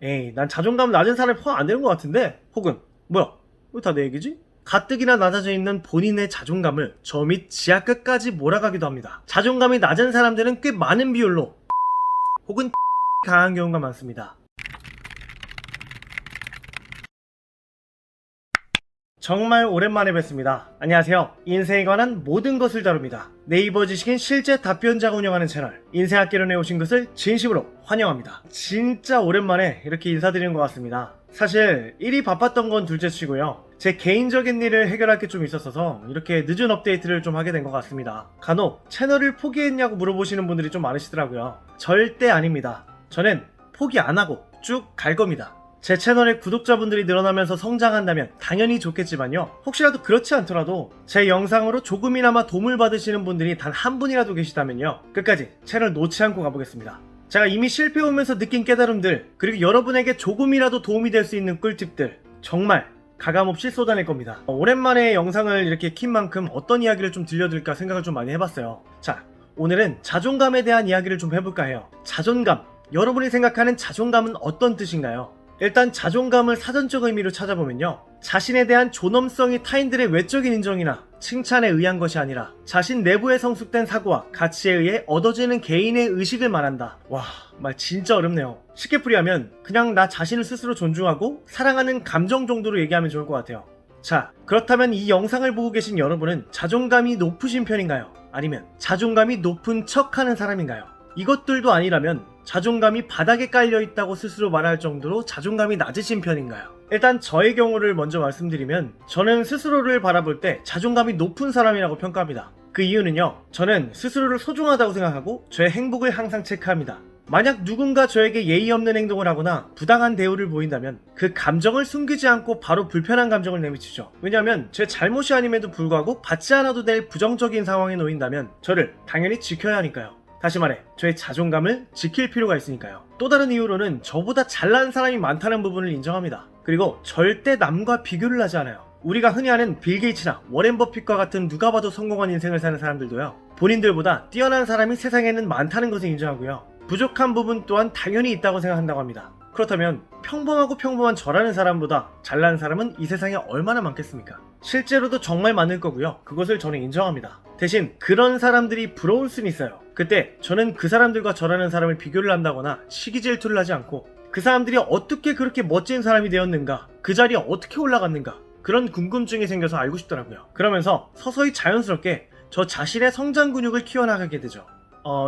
에이, 난 자존감 낮은 사람이 포함 안 되는 것 같은데? 혹은 뭐야? 왜 다 내 얘기지? 가뜩이나 낮아져 있는 본인의 자존감을 저 밑 지하 끝까지 몰아가기도 합니다. 자존감이 낮은 사람들은 꽤 많은 비율로 혹은 강한 경우가 많습니다. 정말 오랜만에 뵙습니다. 안녕하세요. 인생에 관한 모든 것을 다룹니다. 네이버 지식인 실제 답변자가 운영하는 채널 인생학개론에 오신 것을 진심으로 환영합니다. 진짜 오랜만에 이렇게 인사드리는 것 같습니다. 사실 일이 바빴던 건 둘째치고요. 제 개인적인 일을 해결할 게 좀 있었어서 이렇게 늦은 업데이트를 좀 하게 된 것 같습니다. 간혹 채널을 포기했냐고 물어보시는 분들이 좀 많으시더라고요. 절대 아닙니다. 저는 포기 안 하고 쭉 갈 겁니다. 제 채널의 구독자분들이 늘어나면서 성장한다면 당연히 좋겠지만요. 혹시라도 그렇지 않더라도 제 영상으로 조금이나마 도움을 받으시는 분들이 단 한 분이라도 계시다면요. 끝까지 채널 놓지 않고 가보겠습니다. 제가 이미 실패해오면서 느낀 깨달음들, 그리고 여러분에게 조금이라도 도움이 될 수 있는 꿀팁들 정말 가감없이 쏟아낼 겁니다. 오랜만에 영상을 이렇게 킨 만큼 어떤 이야기를 좀 들려드릴까 생각을 좀 많이 해봤어요. 자, 오늘은 자존감에 대한 이야기를 좀 해볼까 해요. 자존감, 여러분이 생각하는 자존감은 어떤 뜻인가요? 일단 자존감을 사전적 의미로 찾아보면요, 자신에 대한 존엄성이 타인들의 외적인 인정이나 칭찬에 의한 것이 아니라 자신 내부에 성숙된 사고와 가치에 의해 얻어지는 개인의 의식을 말한다. 와, 말 진짜 어렵네요. 쉽게 풀이하면 그냥 나 자신을 스스로 존중하고 사랑하는 감정 정도로 얘기하면 좋을 것 같아요. 자, 그렇다면 이 영상을 보고 계신 여러분은 자존감이 높으신 편인가요? 아니면 자존감이 높은 척하는 사람인가요? 이것들도 아니라면 자존감이 바닥에 깔려있다고 스스로 말할 정도로 자존감이 낮으신 편인가요? 일단 저의 경우를 먼저 말씀드리면 저는 스스로를 바라볼 때 자존감이 높은 사람이라고 평가합니다. 그 이유는요, 저는 스스로를 소중하다고 생각하고 저의 행복을 항상 체크합니다. 만약 누군가 저에게 예의 없는 행동을 하거나 부당한 대우를 보인다면 그 감정을 숨기지 않고 바로 불편한 감정을 내비치죠. 왜냐하면 제 잘못이 아님에도 불구하고 받지 않아도 될 부정적인 상황에 놓인다면 저를 당연히 지켜야 하니까요. 다시 말해, 저의 자존감을 지킬 필요가 있으니까요. 또 다른 이유로는 저보다 잘난 사람이 많다는 부분을 인정합니다. 그리고 절대 남과 비교를 하지 않아요. 우리가 흔히 아는 빌 게이츠나 워렌 버핏과 같은 누가 봐도 성공한 인생을 사는 사람들도요, 본인들보다 뛰어난 사람이 세상에는 많다는 것을 인정하고요, 부족한 부분 또한 당연히 있다고 생각한다고 합니다. 그렇다면 평범하고 평범한 저라는 사람보다 잘난 사람은 이 세상에 얼마나 많겠습니까? 실제로도 정말 많을 거고요. 그것을 저는 인정합니다. 대신 그런 사람들이 부러울 수는 있어요. 그때 저는 그 사람들과 저라는 사람을 비교를 한다거나 시기 질투를 하지 않고 그 사람들이 어떻게 그렇게 멋진 사람이 되었는가, 그 자리에 어떻게 올라갔는가, 그런 궁금증이 생겨서 알고 싶더라고요. 그러면서 서서히 자연스럽게 저 자신의 성장 근육을 키워나가게 되죠.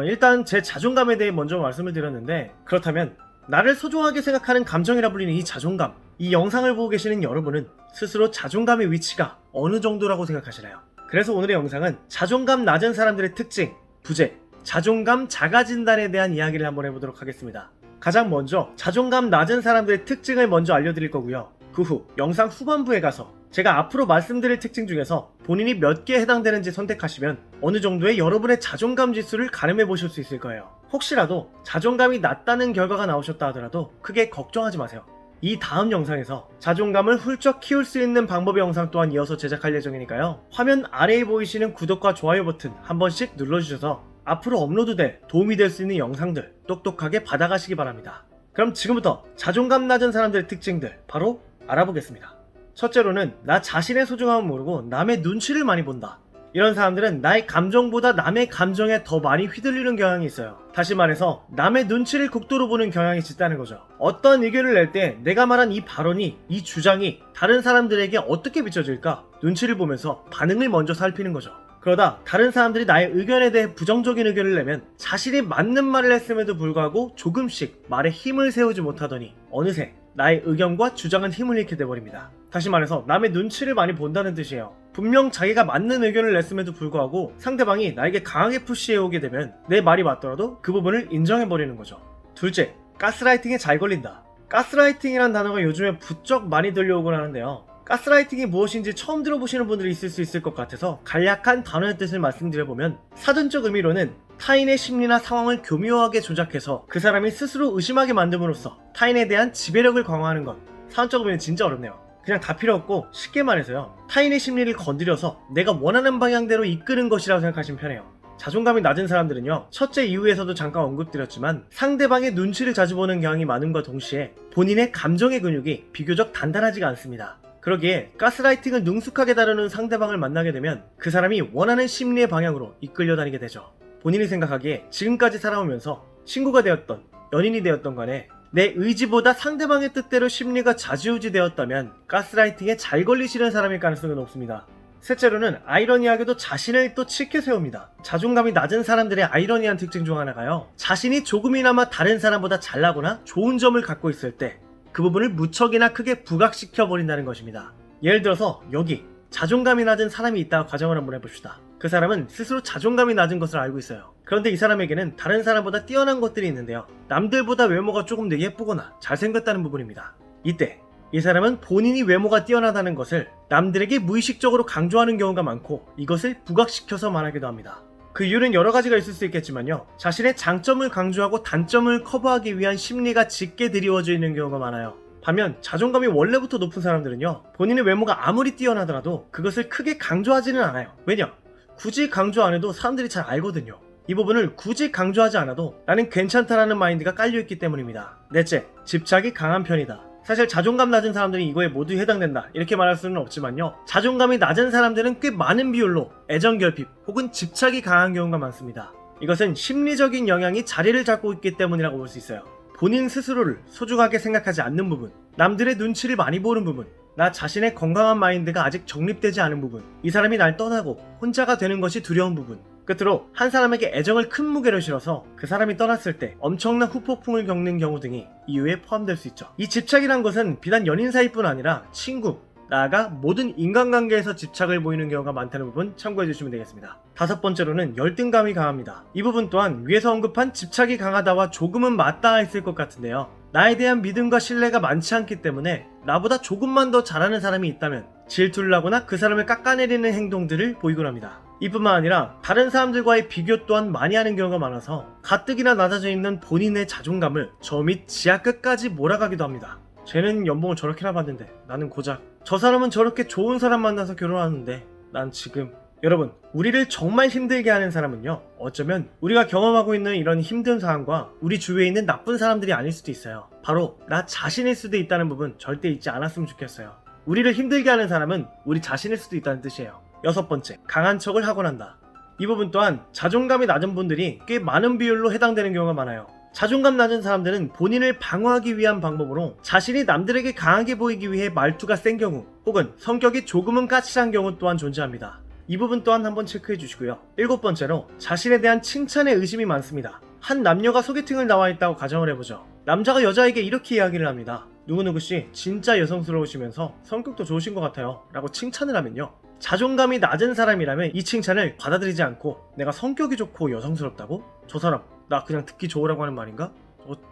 일단 제 자존감에 대해 먼저 말씀을 드렸는데, 그렇다면 나를 소중하게 생각하는 감정이라 불리는 이 자존감, 이 영상을 보고 계시는 여러분은 스스로 자존감의 위치가 어느 정도라고 생각하시나요? 그래서 오늘의 영상은 자존감 낮은 사람들의 특징, 부재, 자존감 자가진단에 대한 이야기를 한번 해보도록 하겠습니다. 가장 먼저 자존감 낮은 사람들의 특징을 먼저 알려드릴 거고요. 그 후 영상 후반부에 가서 제가 앞으로 말씀드릴 특징 중에서 본인이 몇 개에 해당되는지 선택하시면 어느 정도의 여러분의 자존감 지수를 가늠해 보실 수 있을 거예요. 혹시라도 자존감이 낮다는 결과가 나오셨다 하더라도 크게 걱정하지 마세요. 이 다음 영상에서 자존감을 훌쩍 키울 수 있는 방법의 영상 또한 이어서 제작할 예정이니까요. 화면 아래에 보이시는 구독과 좋아요 버튼 한 번씩 눌러주셔서 앞으로 업로드될 도움이 될 수 있는 영상들 똑똑하게 받아가시기 바랍니다. 그럼 지금부터 자존감 낮은 사람들의 특징들 바로 알아보겠습니다. 첫째로는 나 자신의 소중함을 모르고 남의 눈치를 많이 본다. 이런 사람들은 나의 감정보다 남의 감정에 더 많이 휘둘리는 경향이 있어요. 다시 말해서 남의 눈치를 극도로 보는 경향이 짙다는 거죠. 어떤 의견을 낼 때 내가 말한 이 발언이, 이 주장이 다른 사람들에게 어떻게 비춰질까 눈치를 보면서 반응을 먼저 살피는 거죠. 그러다 다른 사람들이 나의 의견에 대해 부정적인 의견을 내면 자신이 맞는 말을 했음에도 불구하고 조금씩 말에 힘을 세우지 못하더니 어느새 나의 의견과 주장은 힘을 잃게 돼버립니다. 다시 말해서 남의 눈치를 많이 본다는 뜻이에요. 분명 자기가 맞는 의견을 냈음에도 불구하고 상대방이 나에게 강하게 푸시해오게 되면 내 말이 맞더라도 그 부분을 인정해버리는 거죠. 둘째, 가스라이팅에 잘 걸린다. 가스라이팅이란 단어가 요즘에 부쩍 많이 들려오곤 하는데요. 가스라이팅이 무엇인지 처음 들어보시는 분들이 있을 수 있을 것 같아서 간략한 단어의 뜻을 말씀드려보면, 사전적 의미로는 타인의 심리나 상황을 교묘하게 조작해서 그 사람이 스스로 의심하게 만듦으로써 타인에 대한 지배력을 강화하는 것. 사전적 의미는 진짜 어렵네요. 그냥 다 필요 없고 쉽게 말해서요, 타인의 심리를 건드려서 내가 원하는 방향대로 이끄는 것이라고 생각하시면 편해요. 자존감이 낮은 사람들은요, 첫째 이유에서도 잠깐 언급드렸지만 상대방의 눈치를 자주 보는 경향이 많음과 동시에 본인의 감정의 근육이 비교적 단단하지가 않습니다. 그러기에 가스라이팅을 능숙하게 다루는 상대방을 만나게 되면 그 사람이 원하는 심리의 방향으로 이끌려 다니게 되죠. 본인이 생각하기에 지금까지 살아오면서 친구가 되었던 연인이 되었던 간에 내 의지보다 상대방의 뜻대로 심리가 좌지우지 되었다면 가스라이팅에 잘 걸리시는 사람일 가능성이 높습니다. 셋째로는 아이러니하게도 자신을 또 치켜 세웁니다. 자존감이 낮은 사람들의 아이러니한 특징 중 하나가요, 자신이 조금이나마 다른 사람보다 잘나거나 좋은 점을 갖고 있을 때 그 부분을 무척이나 크게 부각시켜 버린다는 것입니다. 예를 들어서 여기 자존감이 낮은 사람이 있다고 가정을 한번 해봅시다. 그 사람은 스스로 자존감이 낮은 것을 알고 있어요. 그런데 이 사람에게는 다른 사람보다 뛰어난 것들이 있는데요, 남들보다 외모가 조금 더 예쁘거나 잘생겼다는 부분입니다. 이때 이 사람은 본인이 외모가 뛰어나다는 것을 남들에게 무의식적으로 강조하는 경우가 많고 이것을 부각시켜서 말하기도 합니다. 그 이유는 여러 가지가 있을 수 있겠지만요, 자신의 장점을 강조하고 단점을 커버하기 위한 심리가 짙게 드리워져 있는 경우가 많아요. 반면 자존감이 원래부터 높은 사람들은요, 본인의 외모가 아무리 뛰어나더라도 그것을 크게 강조하지는 않아요. 왜냐? 굳이 강조 안 해도 사람들이 잘 알거든요. 이 부분을 굳이 강조하지 않아도 나는 괜찮다라는 마인드가 깔려있기 때문입니다. 넷째, 집착이 강한 편이다. 사실 자존감 낮은 사람들이 이거에 모두 해당된다 이렇게 말할 수는 없지만요, 자존감이 낮은 사람들은 꽤 많은 비율로 애정결핍 혹은 집착이 강한 경우가 많습니다. 이것은 심리적인 영향이 자리를 잡고 있기 때문이라고 볼 수 있어요. 본인 스스로를 소중하게 생각하지 않는 부분, 남들의 눈치를 많이 보는 부분, 나 자신의 건강한 마인드가 아직 정립되지 않은 부분, 이 사람이 날 떠나고 혼자가 되는 것이 두려운 부분, 끝으로 한 사람에게 애정을 큰 무게로 실어서 그 사람이 떠났을 때 엄청난 후폭풍을 겪는 경우 등이 이유에 포함될 수 있죠. 이 집착이란 것은 비단 연인 사이뿐 아니라 친구, 나아가 모든 인간관계에서 집착을 보이는 경우가 많다는 부분 참고해 주시면 되겠습니다. 다섯 번째로는 열등감이 강합니다. 이 부분 또한 위에서 언급한 집착이 강하다와 조금은 맞닿아 있을 것 같은데요, 나에 대한 믿음과 신뢰가 많지 않기 때문에 나보다 조금만 더 잘하는 사람이 있다면 질투를 하거나 그 사람을 깎아내리는 행동들을 보이곤 합니다. 이뿐만 아니라 다른 사람들과의 비교 또한 많이 하는 경우가 많아서 가뜩이나 낮아져 있는 본인의 자존감을 저 밑 지하 끝까지 몰아가기도 합니다. 쟤는 연봉을 저렇게나 받는데 나는 고작, 저 사람은 저렇게 좋은 사람 만나서 결혼하는데 난 지금. 여러분, 우리를 정말 힘들게 하는 사람은요, 어쩌면 우리가 경험하고 있는 이런 힘든 상황과 우리 주위에 있는 나쁜 사람들이 아닐 수도 있어요. 바로 나 자신일 수도 있다는 부분 절대 잊지 않았으면 좋겠어요. 우리를 힘들게 하는 사람은 우리 자신일 수도 있다는 뜻이에요. 여섯 번째, 강한 척을 하곤 한다. 이 부분 또한 자존감이 낮은 분들이 꽤 많은 비율로 해당되는 경우가 많아요. 자존감 낮은 사람들은 본인을 방어하기 위한 방법으로 자신이 남들에게 강하게 보이기 위해 말투가 센 경우, 혹은 성격이 조금은 까칠한 경우 또한 존재합니다. 이 부분 또한 한번 체크해 주시고요. 일곱 번째로, 자신에 대한 칭찬에 의심이 많습니다. 한 남녀가 소개팅을 나와 있다고 가정을 해보죠. 남자가 여자에게 이렇게 이야기를 합니다. 누구누구씨 진짜 여성스러우시면서 성격도 좋으신 것 같아요 라고 칭찬을 하면요, 자존감이 낮은 사람이라면 이 칭찬을 받아들이지 않고 내가 성격이 좋고 여성스럽다고? 저 사람 나 그냥 듣기 좋으라고 하는 말인가?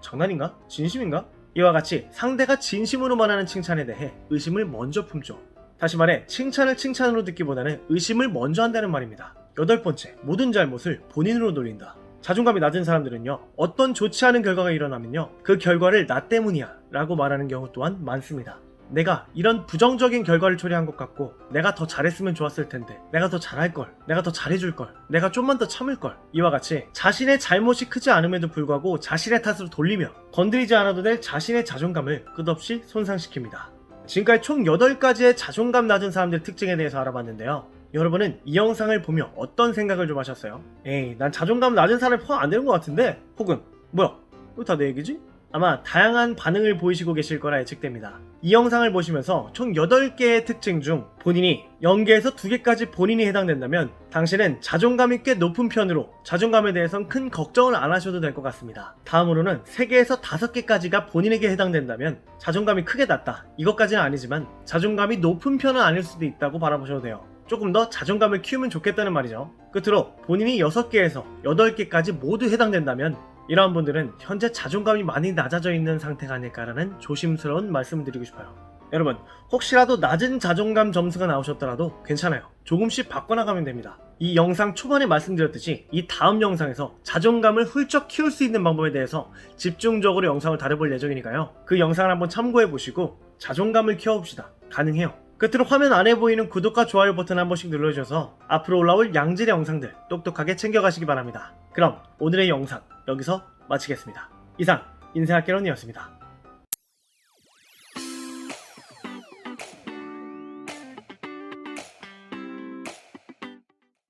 장난인가? 진심인가? 이와 같이 상대가 진심으로 말하는 칭찬에 대해 의심을 먼저 품죠. 다시 말해 칭찬을 칭찬으로 듣기보다는 의심을 먼저 한다는 말입니다. 여덟 번째, 모든 잘못을 본인으로 돌린다. 자존감이 낮은 사람들은요, 어떤 좋지 않은 결과가 일어나면요, 그 결과를 나 때문이야 라고 말하는 경우 또한 많습니다. 내가 이런 부정적인 결과를 초래한 것 같고 내가 더 잘했으면 좋았을 텐데, 내가 더 잘할걸, 내가 더 잘해줄걸, 내가 좀만 더 참을걸, 이와 같이 자신의 잘못이 크지 않음에도 불구하고 자신의 탓으로 돌리며 건드리지 않아도 될 자신의 자존감을 끝없이 손상시킵니다. 지금까지 총 8가지의 자존감 낮은 사람들의 특징에 대해서 알아봤는데요, 여러분은 이 영상을 보며 어떤 생각을 좀 하셨어요? 에이, 난 자존감 낮은 사람이 포함 안 되는 것 같은데? 혹은 뭐야? 왜 다 내 얘기지? 아마 다양한 반응을 보이시고 계실 거라 예측됩니다. 이 영상을 보시면서 총 8개의 특징 중 본인이 0개에서 2개까지 본인이 해당된다면 당신은 자존감이 꽤 높은 편으로 자존감에 대해선 큰 걱정을 안 하셔도 될 것 같습니다. 다음으로는 3개에서 5개까지가 본인에게 해당된다면 자존감이 크게 낮다, 이것까지는 아니지만 자존감이 높은 편은 아닐 수도 있다고 바라보셔도 돼요. 조금 더 자존감을 키우면 좋겠다는 말이죠. 끝으로 본인이 6개에서 8개까지 모두 해당된다면 이러한 분들은 현재 자존감이 많이 낮아져 있는 상태가 아닐까라는 조심스러운 말씀을 드리고 싶어요. 여러분, 혹시라도 낮은 자존감 점수가 나오셨더라도 괜찮아요. 조금씩 바꿔나가면 됩니다. 이 영상 초반에 말씀드렸듯이 이 다음 영상에서 자존감을 훌쩍 키울 수 있는 방법에 대해서 집중적으로 영상을 다뤄볼 예정이니까요, 그 영상을 한번 참고해 보시고 자존감을 키워봅시다. 가능해요. 끝으로 화면 아래 보이는 구독과 좋아요 버튼 한 번씩 눌러주셔서 앞으로 올라올 양질의 영상들 똑똑하게 챙겨가시기 바랍니다. 그럼 오늘의 영상 여기서 마치겠습니다. 이상 인생학개론이었습니다.